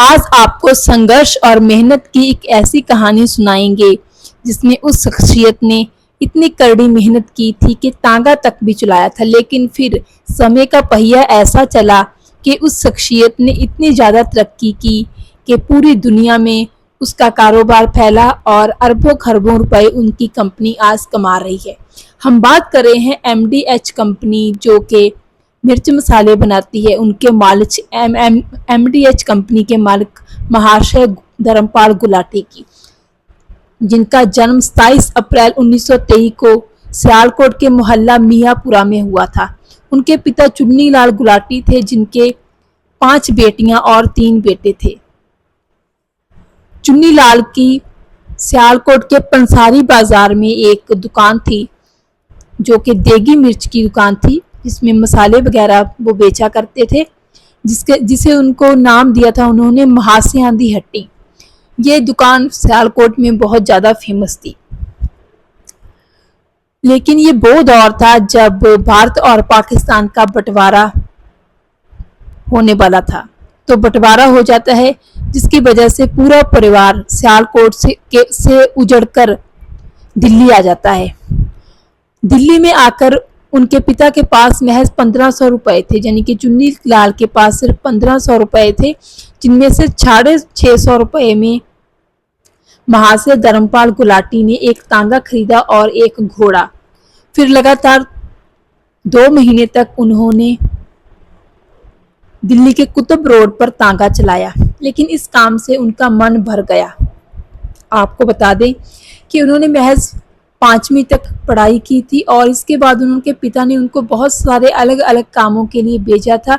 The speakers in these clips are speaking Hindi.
आज आपको संघर्ष और मेहनत की एक ऐसी कहानी सुनाएंगे जिसमें उस शख्सियत ने इतनी कड़ी मेहनत की थी कि तांगा तक भी चलाया था, लेकिन फिर समय का पहिया ऐसा चला कि उस शख्सियत ने इतनी ज़्यादा तरक्की की कि पूरी दुनिया में उसका कारोबार फैला और अरबों खरबों रुपए उनकी कंपनी आज कमा रही है। हम बात कर रहे हैं एमडीएच कंपनी, जो कि मिर्च मसाले बनाती है। उनके मालिक एमडीएच कंपनी के मालिक महाशय धर्मपाल गुलाटी की, जिनका जन्म 27 अप्रैल 1923 को सियालकोट के मोहल्ला मियाँपुरा में हुआ था। उनके पिता चुन्नी लाल गुलाटी थे, जिनके 5 बेटियां और 3 बेटे थे। चुन्नी लाल की सियालकोट के पंसारी बाजार में एक दुकान थी, जो कि देगी मिर्च की दुकान थी, जिसमें मसाले वगैरह वो बेचा करते थे, जिसे उनको नाम दिया था उन्होंने महासियां दी हट्टी। ये दुकान सियालकोट में बहुत ज़्यादा फेमस थी। लेकिन ये वो दौर था जब भारत और पाकिस्तान का बंटवारा होने वाला था। तो बंटवारा हो जाता है, जिसकी वजह से पूरा परिवार सियालकोट से उजड़कर दिल्ली आ जाता है। दिल्ली में आकर उनके पिता के पास महज 1500 रुपए थे, यानी कि चुन्नी लाल के पास सिर्फ 1500 रुपए थे, जिनमें से 650 रुपए में महाशय धर्मपाल गुलाटी ने एक तांगा खरीदा और एक घोड़ा। फिर लगातार 2 महीने तक उन्होंने दिल्ली के कुतुब रोड पर तांगा चलाया, लेकिन इस काम से उनका मन भर गया। आपको बता दें कि उन्होंने महज 5वीं तक पढ़ाई की थी और इसके बाद उनके पिता ने उनको बहुत सारे अलग अलग कामों के लिए भेजा था,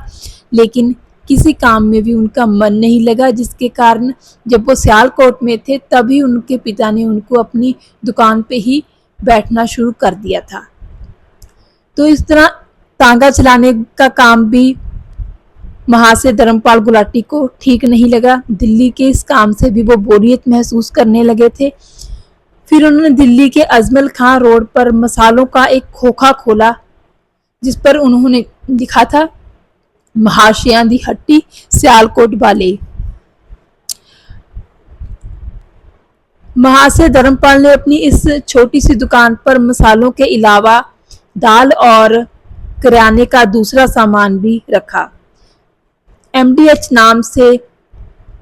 लेकिन किसी काम में भी उनका मन नहीं लगा, जिसके कारण जब वो सियालकोट में थे तभी उनके पिता ने उनको अपनी दुकान पे ही बैठना शुरू कर दिया था। तो इस तरह तांगा चलाने का काम भी महाशय धर्मपाल गुलाटी को ठीक नहीं लगा। दिल्ली के इस काम से भी वो बोरियत महसूस करने लगे थे। फिर उन्होंने दिल्ली के अजमल खां रोड पर मसालों का एक खोखा खोला, जिस पर उन्होंने लिखा था महाशयां दी हट्टी सियालकोट वाले। महाशय धर्मपाल ने अपनी इस छोटी सी दुकान पर मसालों के अलावा दाल और किराने का दूसरा सामान भी रखा। एमडीएच नाम से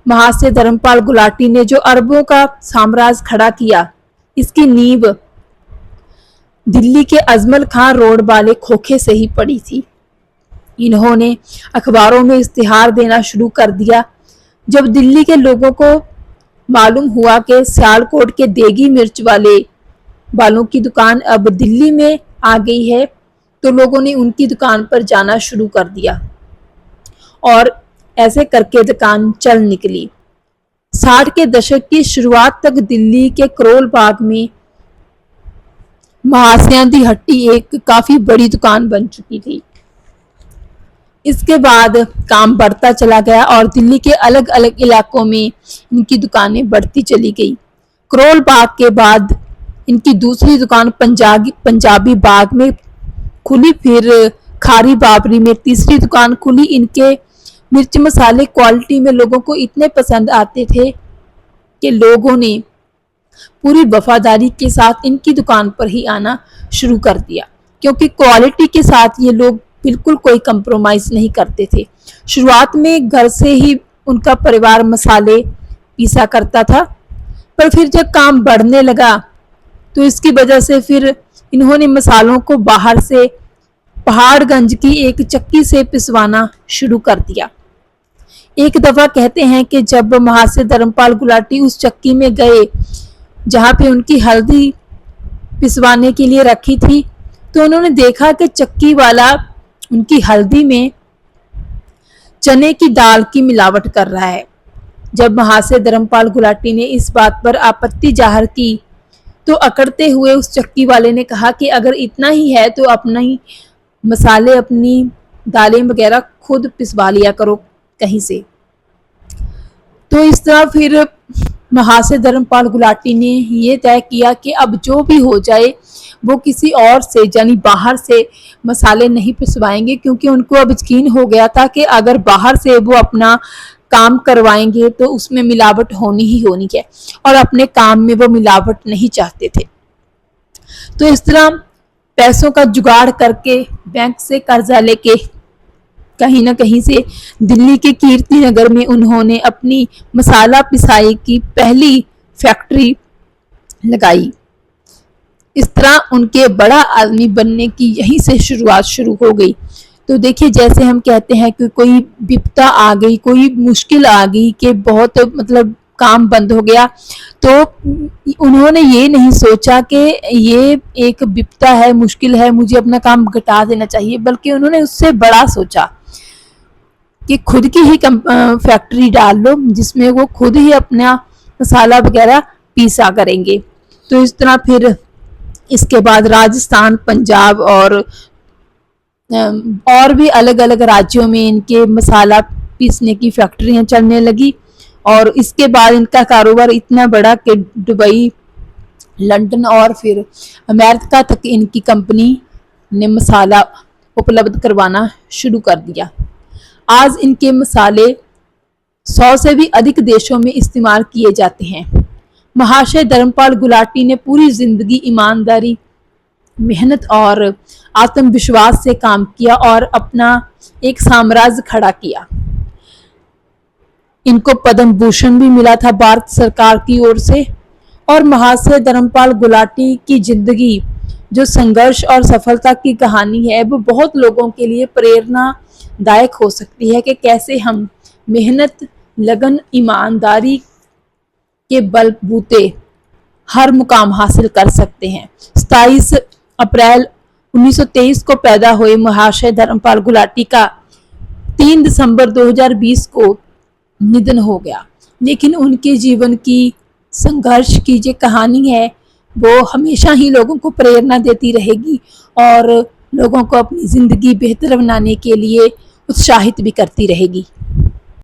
महाशय धर्मपाल गुलाटी ने जो अरबों का साम्राज्य खड़ा किया, इसकी नींव दिल्ली के अजमल खां रोड वाले खोखे से ही पड़ी थी। इन्होंने अखबारों में इश्तिहार देना शुरू कर दिया। जब दिल्ली के लोगों को मालूम हुआ कि सियालकोट के देगी मिर्च वालों की दुकान अब दिल्ली में आ गई है, तो लोगों ने उनकी दुकान पर जाना शुरू कर दिया और ऐसे करके दुकान चल निकली। 60 के दशक की शुरुआत तक दिल्ली के करोल बाग में महाशयां दी हट्टी एक काफी बड़ी दुकान बन चुकी थी। इसके बाद काम बढ़ता चला गया और दिल्ली के अलग अलग इलाकों में इनकी दुकानें बढ़ती चली गई। करोल बाग के बाद इनकी दूसरी दुकान पंजाबी बाग में खुली, फिर खारी बाबरी में तीसरी दुकान खुली। इनके मिर्च मसाले क्वालिटी में लोगों को इतने पसंद आते थे कि लोगों ने पूरी वफादारी के साथ इनकी दुकान पर ही आना शुरू कर दिया, क्योंकि क्वालिटी के साथ ये लोग बिल्कुल कोई कंप्रोमाइज नहीं करते थे। शुरुआत में घर से ही उनका परिवार मसाले पीसा करता था, पर फिर जब काम बढ़ने लगा तो इसकी वजह से फिर इन्होंने मसालों को बाहर से पहाड़गंज की एक चक्की से पिसवाना शुरू कर दिया। एक दफा कहते हैं कि जब महाशय धर्मपाल गुलाटी उस चक्की में गए जहां पे उनकी हल्दी पिसवाने के लिए रखी थी, तो उन्होंने देखा कि चक्की वाला उनकी हल्दी में चने की दाल की मिलावट कर रहा है। जब महाशय धर्मपाल गुलाटी ने इस बात पर आपत्ति जाहिर की, तो अकड़ते हुए उस चक्की वाले ने कहा कि अगर इतना ही है तो अपना ही मसाले, अपनी दालें वगैरह खुद पिसवा लिया करो कहीं से। तो इस तरह फिर महाशय धर्मपाल गुलाटी ने ये तय किया कि अब जो भी हो जाए वो किसी और से, यानी बाहर से मसाले नहीं पिसवाएंगे, क्योंकि उनको अब यकीन हो गया था कि अगर बाहर से वो अपना काम करवाएंगे तो उसमें मिलावट होनी ही होनी है, और अपने काम में वो मिलावट नहीं चाहते थे। तो इस तरह पैसों का जुगाड़ करके बैंक से कर्जा लेके कहीं ना कहीं से दिल्ली के कीर्ति नगर में उन्होंने अपनी मसाला पिसाई की पहली फैक्ट्री लगाई। इस तरह उनके बड़ा आदमी बनने की यहीं से शुरुआत शुरू हो गई। तो देखिए, जैसे हम कहते हैं कि कोई विपदा आ गई, कोई मुश्किल आ गई कि बहुत मतलब काम बंद हो गया, तो उन्होंने ये नहीं सोचा कि ये एक विपदा है, मुश्किल है, मुझे अपना काम घटा देना चाहिए, बल्कि उन्होंने उससे बड़ा सोचा कि खुद की ही फैक्ट्री डाल लो जिसमें वो खुद ही अपना मसाला वगैरह पीसा करेंगे। तो इस तरह फिर इसके बाद राजस्थान, पंजाब और भी अलग अलग राज्यों में इनके मसाला पीसने की फैक्ट्रियां चलने लगी, और इसके बाद इनका कारोबार इतना बढ़ा कि दुबई, लंदन और फिर अमेरिका तक इनकी कंपनी ने मसाला उपलब्ध करवाना शुरू कर दिया। आज इनके मसाले 100 से भी अधिक देशों में इस्तेमाल किए जाते हैं। महाशय धर्मपाल गुलाटी ने पूरी जिंदगी ईमानदारी, मेहनत और आत्मविश्वास से काम किया और अपना एक साम्राज्य खड़ा किया। इनको पद्म भूषण भी मिला था भारत सरकार की ओर से। और महाशय धर्मपाल गुलाटी की जिंदगी जो संघर्ष और सफलता की कहानी है, वो बहुत लोगों के लिए प्रेरणादायक हो सकती है कि कैसे हम मेहनत, लगन, ईमानदारी के बलबूते हर मुकाम हासिल कर सकते हैं। 27 अप्रैल 1923 को पैदा हुए महाशय धर्मपाल गुलाटी का 3 दिसंबर 2020 को निधन हो गया, लेकिन उनके जीवन की संघर्ष की जो कहानी है वो हमेशा ही लोगों को प्रेरणा देती रहेगी और लोगों को अपनी ज़िंदगी बेहतर बनाने के लिए उत्साहित भी करती रहेगी।